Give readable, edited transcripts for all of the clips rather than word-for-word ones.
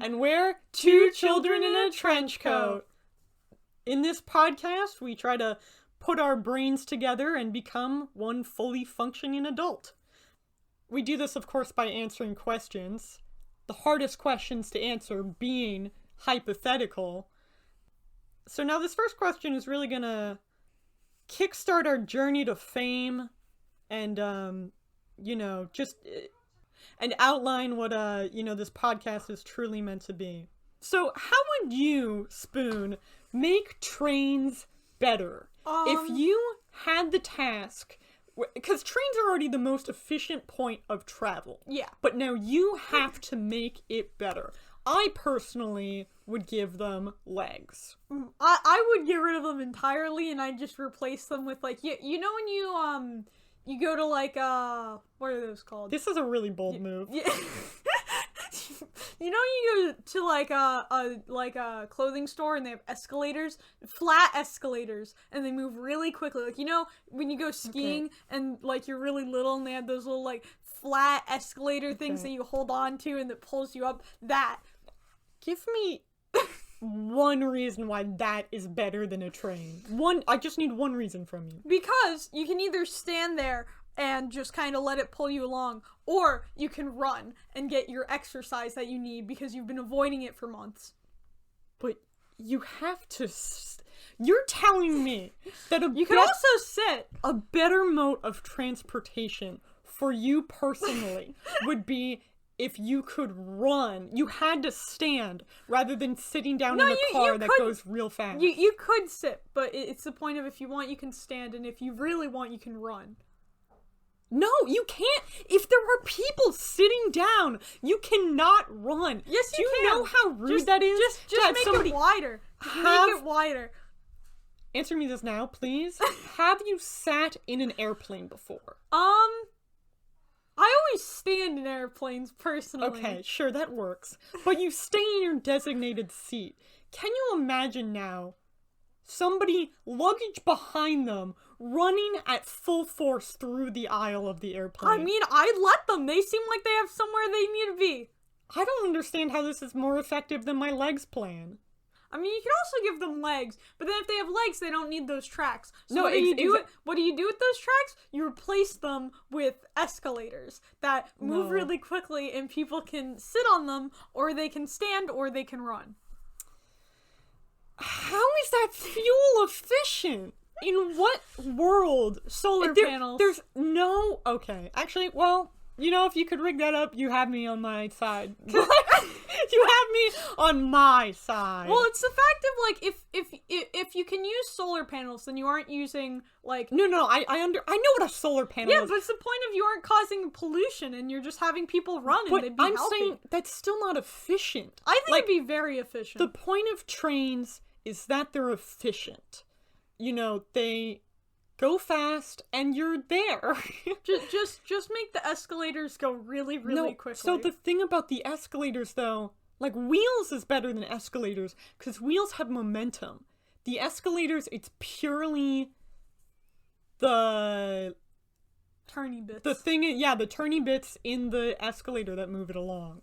And we're two children in a trench coat. In this podcast, we try to put our brains together and become one fully functioning adult. We do this, of course, by answering questions. The hardest questions to answer being hypothetical. So now this first question is really gonna kickstart our journey to fame and, and outline what, this podcast is truly meant to be. So how would you, Spoon, make trains better? If you had the task, because trains are already the most efficient point of travel. Yeah. But now you have to make it better. I personally would give them legs. I would get rid of them entirely, and I'd just replace them with, like, you know when you go to, like, what are those called? This is a really bold move. Yeah. You know you go to, like, a clothing store and they have escalators? Flat escalators, and they move really quickly. Like, you know, when you go skiing and, like, you're really little and they have those little, like, flat escalator things that you hold on to and that pulls you up? That. Give me one reason why that is better than a train. I just need one reason from you. Because you can either stand there and just kind of let it pull you along, or you can run and get your exercise that you need because you've been avoiding it for months. But you have to... You're telling me that you can also sit. A better mode of transportation for you personally would be if you could run. You had to stand rather than sitting down in a car that goes real fast. You could sit, but it's the point of if you want, you can stand, and if you really want, you can run. No, you can't. If there are people sitting down, you cannot run. Yes, you can. Do you know how rude that is? Just make it wider. Make it wider. Answer me this now, please. Have you sat in an airplane before? I always stand in airplanes, personally. Okay, sure, that works. But you stay in your designated seat. Can you imagine now somebody, luggage behind them, running at full force through the aisle of the airplane? I mean, I'd let them. They seem like they have somewhere they need to be. I don't understand how this is more effective than my legs plan. I mean, you can also give them legs, but then if they have legs, they don't need those tracks. So No, what do you do with those tracks? You replace them with escalators that move really quickly, and people can sit on them, or they can stand, or they can run. How is that fuel efficient? In what world? Solar panels. There's no... Okay, actually, well... You know, if you could rig that up, you have me on my side. You have me on my side. Well, it's the fact of, like, if you can use solar panels, then you aren't using, like... No, I know what a solar panel is. Yeah, but it's the point of you aren't causing pollution, and you're just having people run, but and they'd be healthy. I'm saying that's still not efficient. I think it'd be very efficient. The point of trains is that they're efficient. You know, they... go fast, and you're there. just make the escalators go really, really quickly. So the thing about the escalators, though, like, wheels is better than escalators, because wheels have momentum. The escalators, it's purely the... turny bits. The turny bits in the escalator that move it along.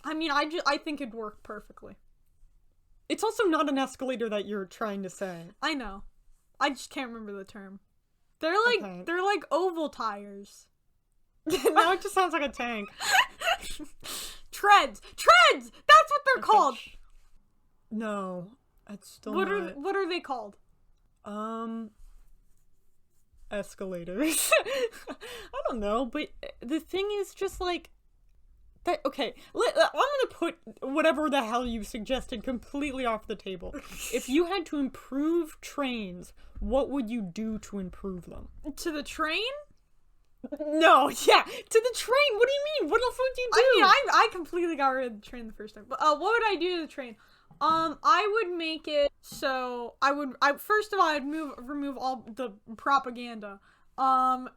I mean, I think it'd work perfectly. It's also not an escalator that you're trying to say. I know. I just can't remember the term. They're like oval tires. Now it just sounds like a tank. Treads! That's what they're called! No, it's still What are they called? Escalators. I don't know, but the thing is just like... That, okay, I'm gonna put whatever the hell you suggested completely off the table. If you had to improve trains, what would you do to improve them? To the train? No, yeah, to the train. What do you mean? What else would you do? I mean, I completely got rid of the train the first time. But what would I do to the train? I would make it so first of all, I'd remove all the propaganda. And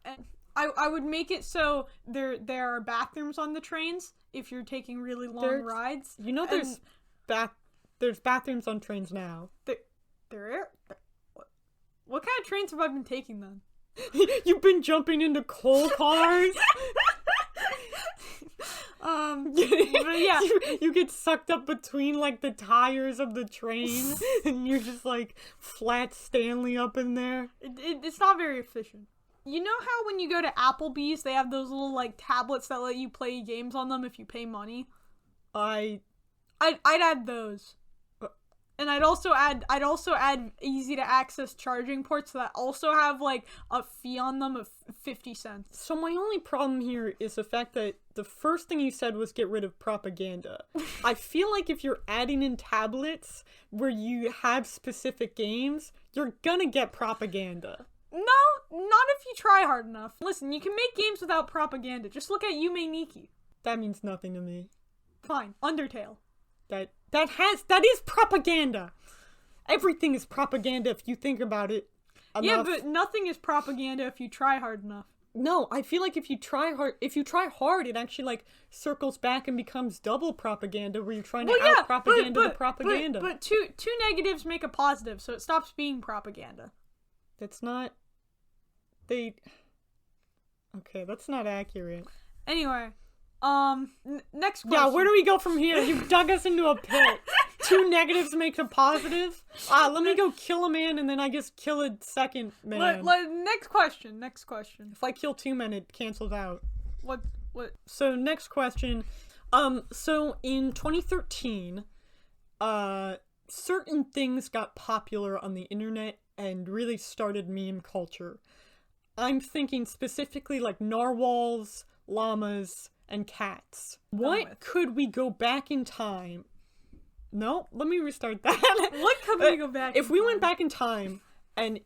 I would make it so there are bathrooms on the trains if you're taking really long rides. You know, there's bathrooms on trains now. What kind of trains have I been taking then? You've been jumping into coal cars? But yeah. you get sucked up between like the tires of the train, and you're just like flat Stanley up in there. It's not very efficient. You know how when you go to Applebee's, they have those little like tablets that let you play games on them if you pay money? I'd add those. And I'd also add easy to access charging ports that also have like a fee on them of 50 cents. So my only problem here is the fact that the first thing you said was get rid of propaganda. I feel like if you're adding in tablets where you have specific games, you're gonna get propaganda. No, not if you try hard enough. Listen, you can make games without propaganda. Just look at Yume Nikki. That means nothing to me. Fine. Undertale. That is propaganda. Everything is propaganda if you think about it enough. Yeah, but nothing is propaganda if you try hard enough. No, I feel like if you try hard, it actually like circles back and becomes double propaganda where you're trying to out-propaganda the propaganda. But two negatives make a positive, so it stops being propaganda. That's not... Okay, that's not accurate. Anyway, next question. Yeah, where do we go from here? You dug us into a pit. Two negatives make a positive? Let me go kill a man and then I guess kill a second man. Next question. If I kill two men, it cancels out. What? So, next question. So in 2013, certain things got popular on the internet and really started meme culture. I'm thinking specifically like narwhals, llamas, and cats. What could we go back in time? No, let me restart that. What could we go back if we went back in time and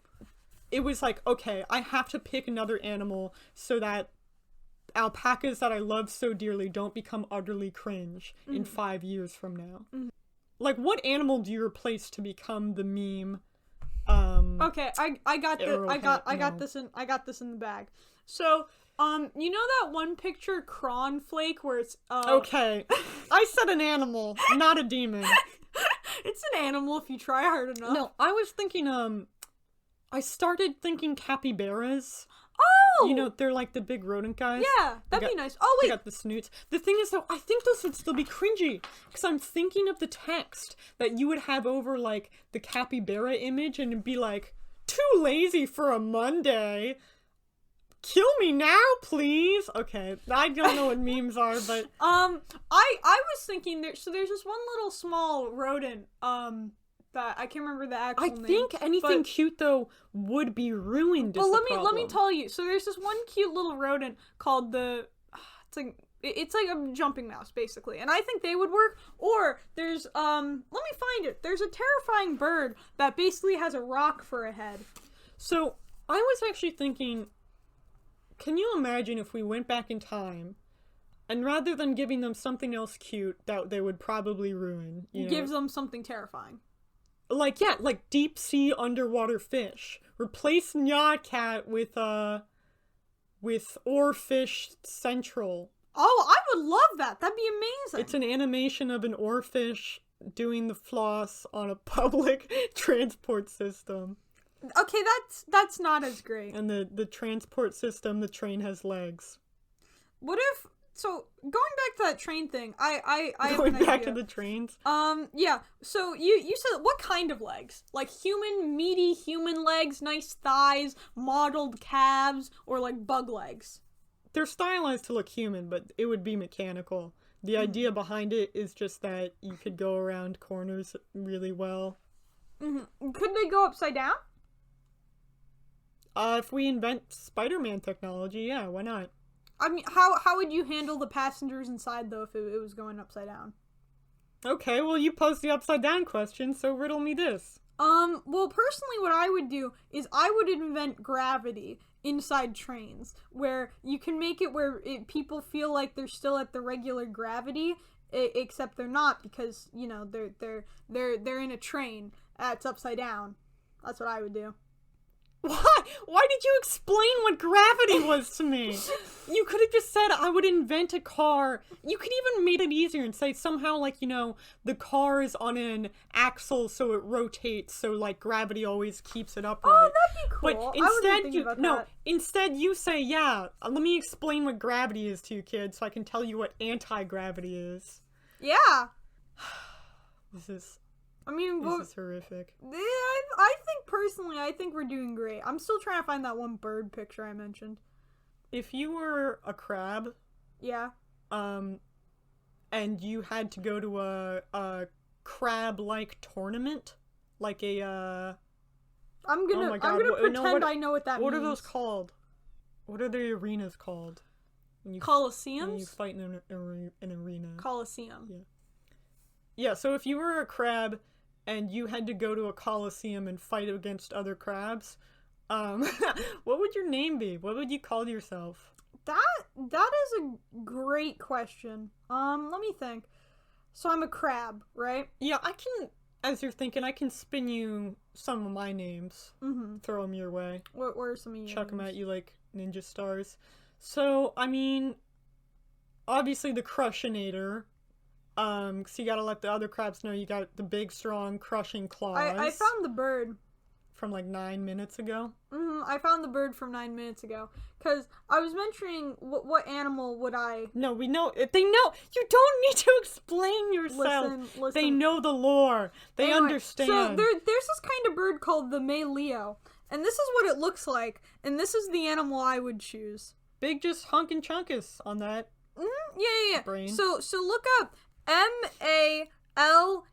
it was like, okay, I have to pick another animal so that alpacas that I love so dearly don't become utterly cringe in 5 years from now. Like, what animal do you replace to become the meme? Okay, I got this in the bag. So, you know that one picture, Cron Flake, where it's, Okay. I said an animal, not a demon. It's an animal if you try hard enough. No, I was thinking, I started thinking capybaras. Oh! You know, they're like the big rodent guys. Yeah, that'd be nice. Oh, wait. They got the snoots. The thing is, though, I think those would still be cringy. Because I'm thinking of the text that you would have over, like, the capybara image, and it'd be like, too lazy for a Monday. Kill me now, please. Okay, I don't know what memes are, but... I was thinking, there's this one little small rodent, that I can't remember the actual name. I think anything cute though would be ruined. Well, let me tell you. So there's this one cute little rodent called it's like a jumping mouse basically, and I think they would work. Or there's let me find it. There's a terrifying bird that basically has a rock for a head. So I was actually thinking, can you imagine if we went back in time? And rather than giving them something else cute that they would probably ruin, give them something terrifying. Like deep sea underwater fish. Replace Nyatcat with Oarfish Central. Oh, I would love that. That'd be amazing. It's an animation of an oarfish doing the floss on a public transport system. Okay, that's not as great. And the transport system, the train has legs. What if... So, going back to that train thing, I going back to the trains? Yeah, so you said, what kind of legs? Like meaty human legs, nice thighs, modeled calves, or like bug legs? They're stylized to look human, but it would be mechanical. The idea behind it is just that you could go around corners really well. Could they go upside down? If we invent Spider-Man technology, yeah, why not? I mean, how would you handle the passengers inside, though, if it was going upside down? Okay, well, you posed the upside down question, so riddle me this. Well, personally, what I would do is I would invent gravity inside trains, where you can make it where people feel like they're still at the regular gravity, except they're not, because, you know, they're in a train that's upside down. That's what I would do. Why? Why did you explain what gravity was to me? You could have just said, I would invent a car. You could even made it easier and say somehow, like, you know, the car is on an axle so it rotates, so, like, gravity always keeps it upright. Oh, that'd be cool. But instead you say, yeah, let me explain what gravity is to you kids so I can tell you what anti-gravity is. Yeah. This is horrific. I think personally, I think we're doing great. I'm still trying to find that one bird picture I mentioned. If you were a crab, yeah, and you had to go to a crab-like tournament, like a I'm gonna pretend I know what that means. What are those called? What are the arenas called? Colosseums? When you fight in an arena. Colosseum. Yeah. Yeah, so if you were a crab and you had to go to a coliseum and fight against other crabs, what would your name be? What would you call yourself? That is a great question. Let me think. So I'm a crab, right? Yeah, I can, as you're thinking, I can spin you some of my names. Mm-hmm. Throw them your way. What are some of your Chuck names? them at you like ninja stars. So, I mean, obviously the Crushinator. So you gotta let the other crabs know you got the big, strong, crushing claws. I found the bird. From like 9 minutes ago? Mm-hmm, I found the bird from 9 minutes ago. Because I was mentioning what animal would I... No, we know. They know. You don't need to explain yourself. Listen. They know the lore. They understand. So there's this kind of bird called the May Leo. And this is what it looks like. And this is the animal I would choose. Big just hunkin' chunkus on that. Mm-hmm, yeah. Brain. So look up MALEO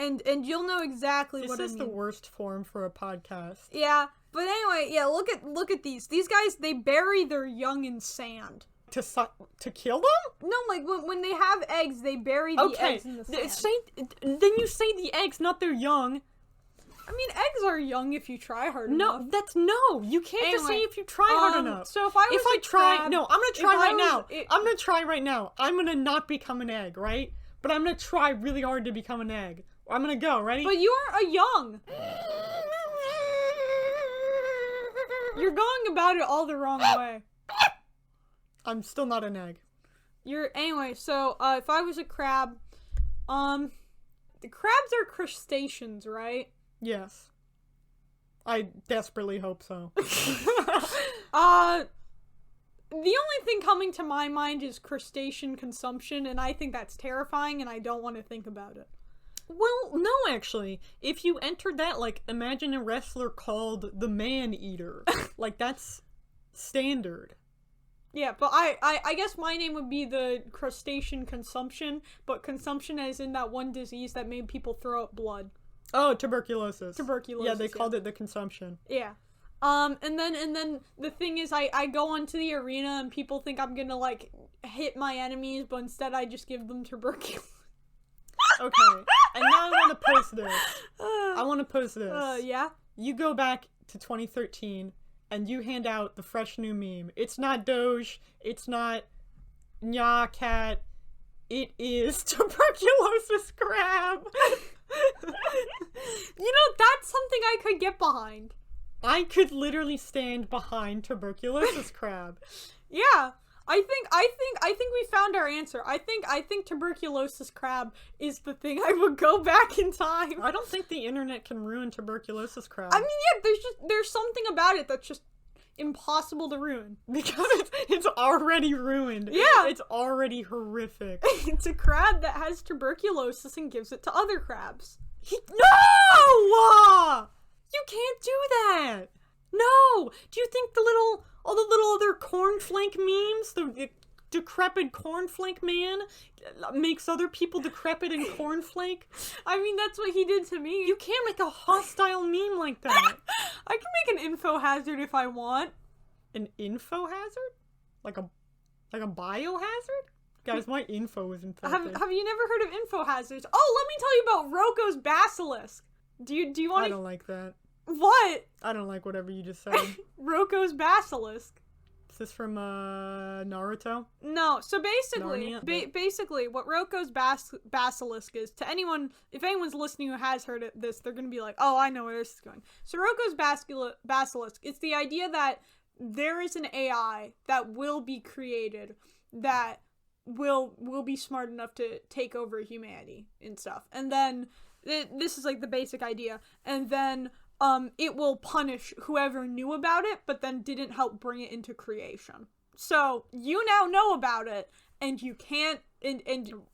and you'll know exactly what I mean. This is the worst form for a podcast. Yeah, but anyway, yeah, look at these. These guys, they bury their young in sand. To kill them? No, like when they have eggs, they bury the eggs in the sand. Then you say the eggs, not their young. I mean, eggs are young if you try hard enough. No, you can't just say if you try hard enough. So if I try, I'm gonna try right now. I'm gonna try right now. I'm gonna not become an egg, right? But I'm gonna try really hard to become an egg. I'm gonna go, ready? But you aren't a young. You're going about it all the wrong way. I'm still not an egg. Anyway, so if I was a crab, the crabs are crustaceans, right? Yes. I desperately hope so. The only thing coming to my mind is crustacean consumption, and I think that's terrifying, and I don't want to think about it. Well, no, actually. If you entered that, like, imagine a wrestler called the Man-Eater. Like, that's standard. Yeah, but I guess my name would be the crustacean consumption, but consumption as in that one disease that made people throw up blood. Oh, tuberculosis. Tuberculosis. Yeah, they called it the consumption. Yeah. And then the thing is I go onto the arena and people think I'm gonna, like, hit my enemies, but instead I just give them tuberculosis. Okay, and now I want to post this. Yeah? You go back to 2013, and you hand out the fresh new meme. It's not Doge, it's not Nya Cat, it is Tuberculosis Crab! You know, that's something I could get behind. I could literally stand behind Tuberculosis Crab. Yeah. I think we found our answer. I think tuberculosis crab is the thing I would go back in time. I don't think the internet can ruin tuberculosis crab. I mean, yeah, there's something about it that's just impossible to ruin. Because it's already ruined. Yeah. It's already horrific. It's a crab that has tuberculosis and gives it to other crabs. No! You can't do that! No! Do you think all the little other cornflake memes, the decrepit cornflake man makes other people decrepit and cornflake? I mean, that's what he did to me. You can't make a hostile meme like that. I can make an info hazard if I want. An info hazard? Like a biohazard? Guys, my info is infected. Have you never heard of info hazards? Oh, let me tell you about Rocco's basilisk. Do you want to... I don't like that. What? I don't like whatever you just said. Rocco's basilisk. this from Naruto? No, so basically, Narnia? basically, what Roko's basilisk is, to anyone, if anyone's listening who has heard of this, they're gonna be like, oh, I know where this is going. So Roko's basilisk, it's the idea that there is an AI that will be created that will be smart enough to take over humanity and stuff. And then, this is like the basic idea, and then it will punish whoever knew about it, but then didn't help bring it into creation. So, you now know about it, and you can't, and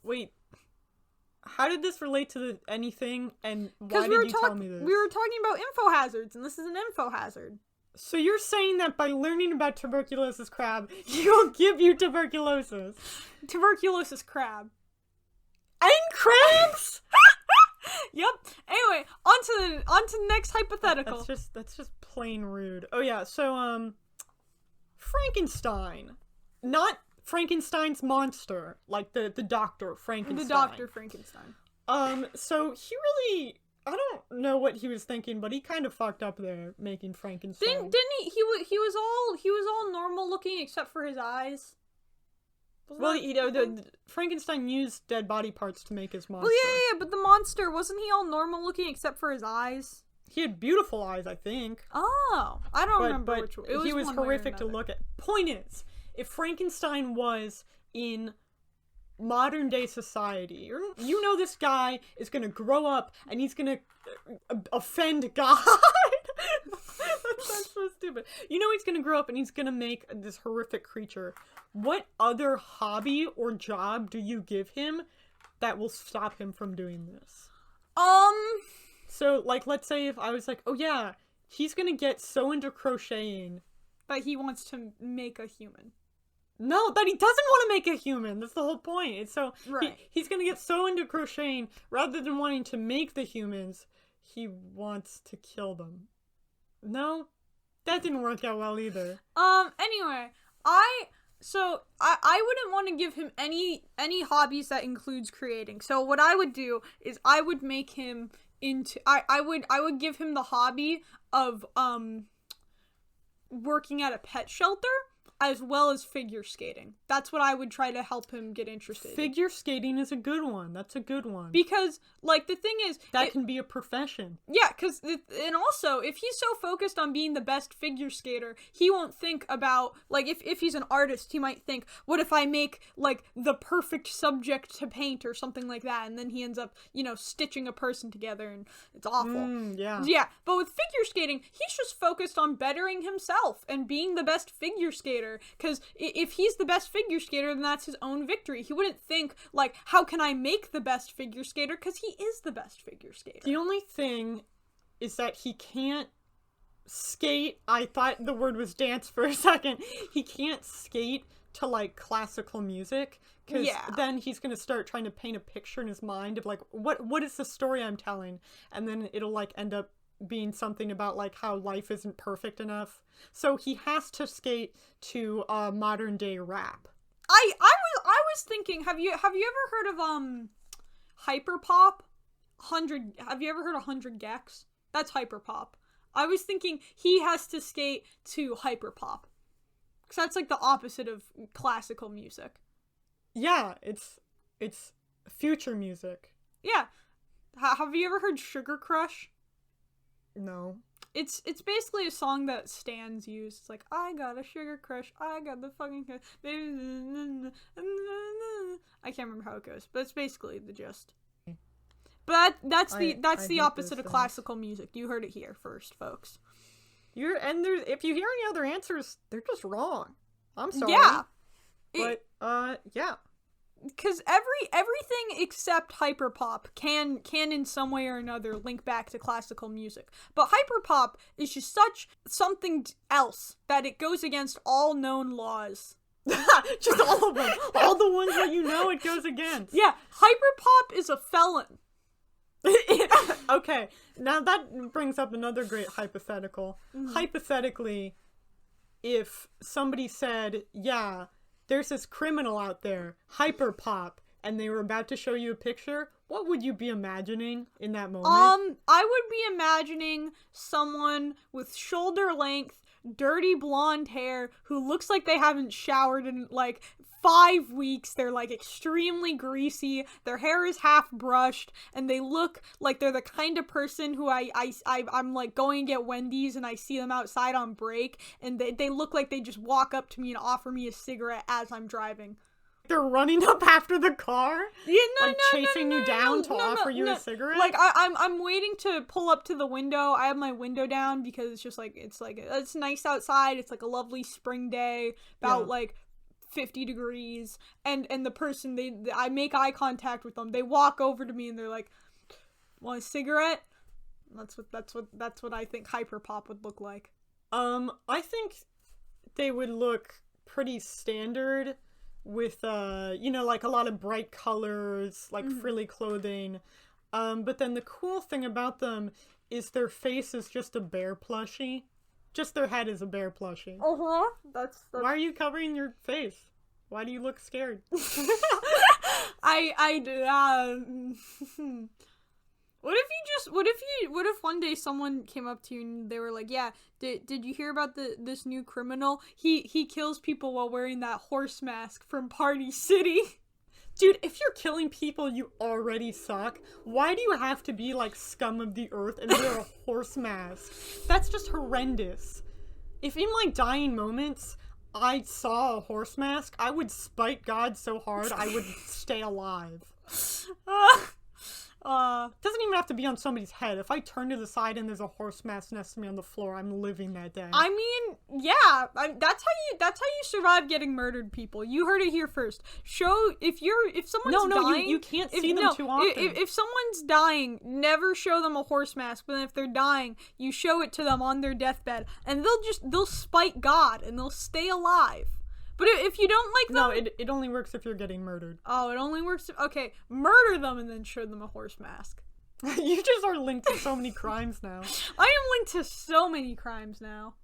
Wait, how did this relate to anything, and why did you tell me this? We were talking about info hazards, and this is an info hazard. So you're saying that by learning about tuberculosis crab, he'll give you tuberculosis? Tuberculosis crab. And crabs? Yep. Anyway, on to the next hypothetical. That's just plain rude. Oh yeah, so Frankenstein. Not Frankenstein's monster, like the Dr. Frankenstein. The Dr. Frankenstein. So he really, I don't know what he was thinking, but he kind of fucked up there making Frankenstein. Didn't he? He was all normal looking except for his eyes. Well, you know, the Frankenstein used dead body parts to make his monster. Well, yeah, but the monster, wasn't he all normal looking except for his eyes? He had beautiful eyes, I think. Oh, I don't remember which one. He was horrific to look at. Point is, if Frankenstein was in modern day society, you know this guy is gonna grow up and he's gonna offend God. That's so stupid. You know he's gonna grow up and he's gonna make this horrific creature. What other hobby or job do you give him that will stop him from doing this? So, like, let's say if I was like, oh yeah, he's gonna get so into crocheting that he wants to make a human. No, that he doesn't want to make a human. That's the whole point. It's so right. He's gonna get so into crocheting, rather than wanting to make the humans, he wants to kill them. No, that didn't work out well either. Anyway, I wouldn't want to give him any hobbies that includes creating. So what I would do is I would make him into I would give him the hobby of working at a pet shelter, as well as figure skating. That's what I would try to help him get interested in. Figure skating is a good one. That's a good one. Because, like, the thing is... That can be a profession. Yeah, and also, if he's so focused on being the best figure skater, he won't think about, like, if he's an artist, he might think, what if I make, like, the perfect subject to paint or something like that, and then he ends up, you know, stitching a person together, and it's awful. Yeah. Yeah, but with figure skating, he's just focused on bettering himself and being the best figure skater. Because if he's the best figure skater, then that's his own victory. He wouldn't think, like, how can I make the best figure skater? Because he is the best figure skater. The only thing is that he can't skate. I thought the word was dance for a second. He can't skate to, like, classical music. Because then he's going to start trying to paint a picture in his mind of, like, what is the story I'm telling? And then it'll, like, end up being something about, like, how life isn't perfect enough. So he has to skate to modern day rap. I was thinking, have you ever heard of hyperpop? Have you ever heard of 100 gecs? That's hyperpop. I was thinking he has to skate to hyperpop. Cuz that's like the opposite of classical music. Yeah, it's future music. Yeah. Have you ever heard Sugar Crush? No. It's basically a song that Stans used. It's like, I got a sugar crush, I got the fucking baby. I can't remember how it goes, but it's basically the gist. But that's the opposite of classical music. You heard it here first, folks. If you hear any other answers, they're just wrong. I'm sorry. Yeah. But yeah. Because everything except hyperpop can in some way or another link back to classical music. But hyperpop is just something else that it goes against all known laws. Just all of them. All the ones that you know it goes against. Yeah, hyperpop is a felon. Okay, now that brings up another great hypothetical. Mm-hmm. Hypothetically, if somebody said, yeah, there's this criminal out there, hyperpop, and they were about to show you a picture, What would you be imagining in that moment? I would be imagining someone with shoulder length, dirty blonde hair who looks like they haven't showered in like 5 weeks. They're like extremely greasy. Their hair is half brushed, and they look like they're the kind of person who I'm like going to get Wendy's and I see them outside on break, and they look like they just walk up to me and offer me a cigarette as I'm driving. They're running up after the car? Yeah, chasing you down to offer you a cigarette? Like, I'm waiting to pull up to the window. I have my window down because it's just like, it's nice outside. It's like a lovely spring day, about like 50 degrees. And the person, I make eye contact with them. They walk over to me and they're like, want a cigarette? That's what I think hyperpop would look like. I think they would look pretty standard, with like a lot of bright colors, like frilly clothing, but then the cool thing about them is their face is just a bear plushie. Just their head is a bear plushie. That's Why are you covering your face? Why do you look scared? What if one day someone came up to you and they were like, yeah, did you hear about this new criminal? He kills people while wearing that horse mask from Party City. Dude, if you're killing people, you already suck. Why do you have to be like scum of the earth and wear a horse mask? That's just horrendous. If in my dying moments I saw a horse mask, I would spite God so hard I would stay alive. Doesn't even have to be on somebody's head. If I turn to the side and there's a horse mask next to me on the floor, I'm living that day. I mean, yeah, that's how you survive getting murdered, people. You heard it here first. If someone's dying, you can't see them too often. If someone's dying, never show them a horse mask. But if they're dying, you show it to them on their deathbed, and they'll spite God and they'll stay alive. But if you don't like them... No, it only works if you're getting murdered. Oh, it only works if... Okay, murder them and then show them a horse mask. You just are linked to so many crimes now. I am linked to so many crimes now.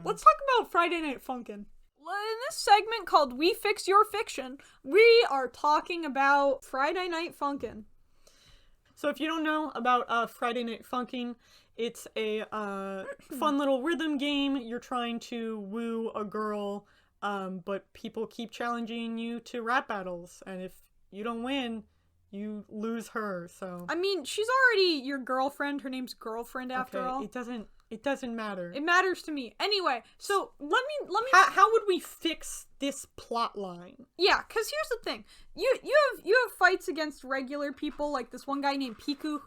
Let's talk about Friday Night Funkin'. In this segment called We Fix Your Fiction, we are talking about Friday Night Funkin'. So if you don't know about Friday Night Funkin', it's a fun little rhythm game. You're trying to woo a girl... but people keep challenging you to rap battles, and if you don't win, you lose her, so... I mean, she's already your girlfriend. Her name's Girlfriend, after all. It doesn't matter. It matters to me. Anyway, so let me... How would we fix this plot line? Yeah, because here's the thing. You have fights against regular people, like this one guy named Pico,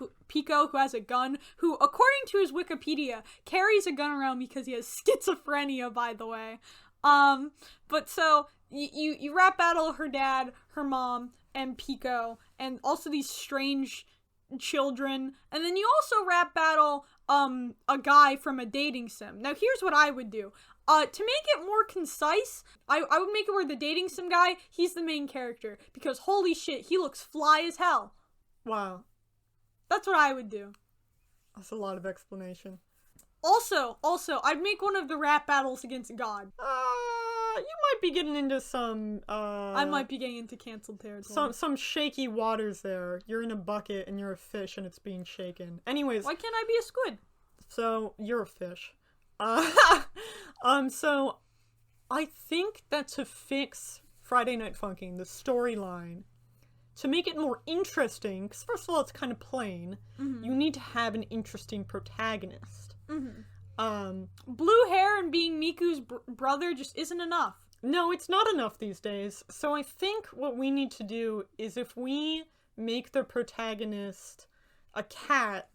who has a gun, who, according to his Wikipedia, carries a gun around because he has schizophrenia, by the way. But so you rap battle her dad, her mom, and Pico, and also these strange children, and then you also rap battle a guy from a dating sim. Now here's what I would do. To make it more concise, I would make it where the dating sim guy, he's the main character, because holy shit, he looks fly as hell. Wow. That's what I would do. That's a lot of explanation. Also, I'd make one of the rap battles against God. You might be getting into some, I might be getting into canceled territory. Some shaky waters there. You're in a bucket and you're a fish and it's being shaken. Anyways. Why can't I be a squid? So, you're a fish. So, I think that to fix Friday Night Funkin', the storyline, to make it more interesting, because first of all, it's kind of plain, you need to have an interesting protagonist. Blue hair and being Miku's brother just isn't enough. No, it's not enough these days. So I think what we need to do is if we make the protagonist a cat,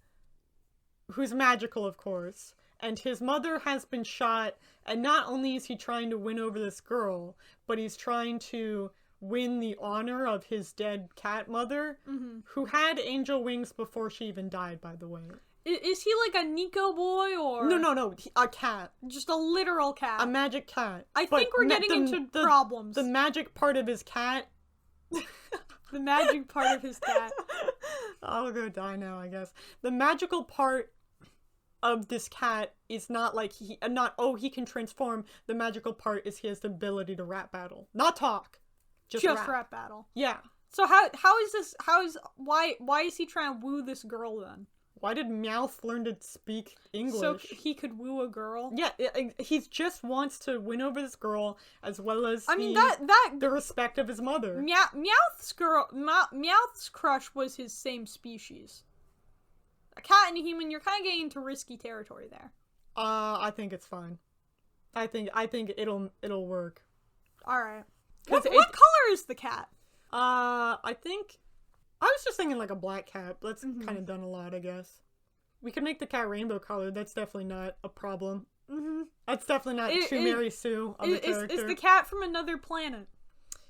who's magical, of course, and his mother has been shot, and not only is he trying to win over this girl, but he's trying to win the honor of his dead cat mother, who had angel wings before she even died, by the way. Is he like a Nico boy, or... No, a cat. Just a literal cat. A magic cat. I think we're getting into problems. The magic part of his cat... The magic part of his cat. I'll go die now, I guess. The magical part of this cat is not like he can transform. The magical part is he has the ability to rap battle. Not talk. Just rap rap battle. Yeah. So why is he trying to woo this girl then? Why did Meowth learn to speak English? So he could woo a girl? Yeah, he just wants to win over this girl as well as the respect of his mother. Meowth's crush was his same species. A cat and a human, you're kind of getting into risky territory there. I think it's fine. I think it'll work. All right. What color is the cat? I think I was just thinking like a black cat. That's kind of done a lot, I guess. We could make the cat rainbow colored. That's definitely not a problem. Mm-hmm. That's definitely not too Mary Sue of the character. Is the cat from another planet?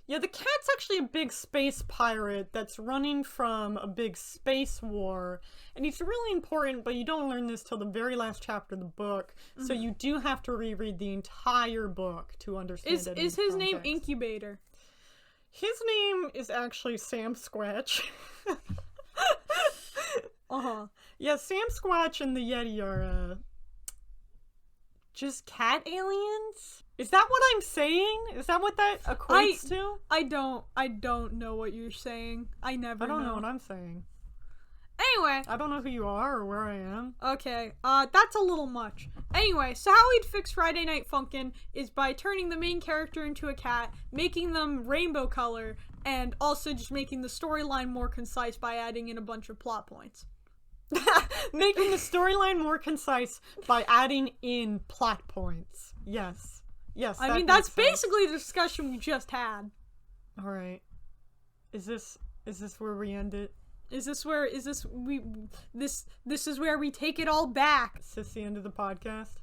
Yeah, the cat's actually a big space pirate that's running from a big space war. And he's really important, but you don't learn this till the very last chapter of the book. Mm-hmm. So you do have to reread the entire book to understand it. Is his name Incubator? His name is actually Sam Squatch. Yeah, Sam Squatch and the Yeti are, just cat aliens? Is that what I'm saying? Is that what that equates to? I don't know what you're saying. I don't know what I'm saying. Anyway. I don't know who you are or where I am. Okay, that's a little much. Anyway, so how we'd fix Friday Night Funkin' is by turning the main character into a cat, making them rainbow color, and also just making the storyline more concise by adding in a bunch of plot points. Making the storyline more concise by adding in plot points. Yes. Yes. I mean, that's basically the discussion we just had. All right. Is this where we end it? This is where we take it all back. Is this the end of the podcast?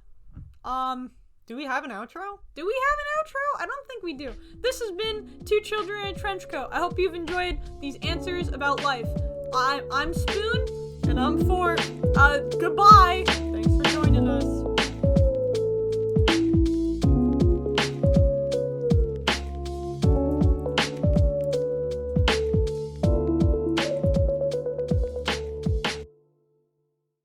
Do we have an outro? Do we have an outro? I don't think we do. This has been Two Children in a Trenchcoat. I hope you've enjoyed these answers about life. I'm Spoon. And I'm Fort. Goodbye. Thanks for joining us.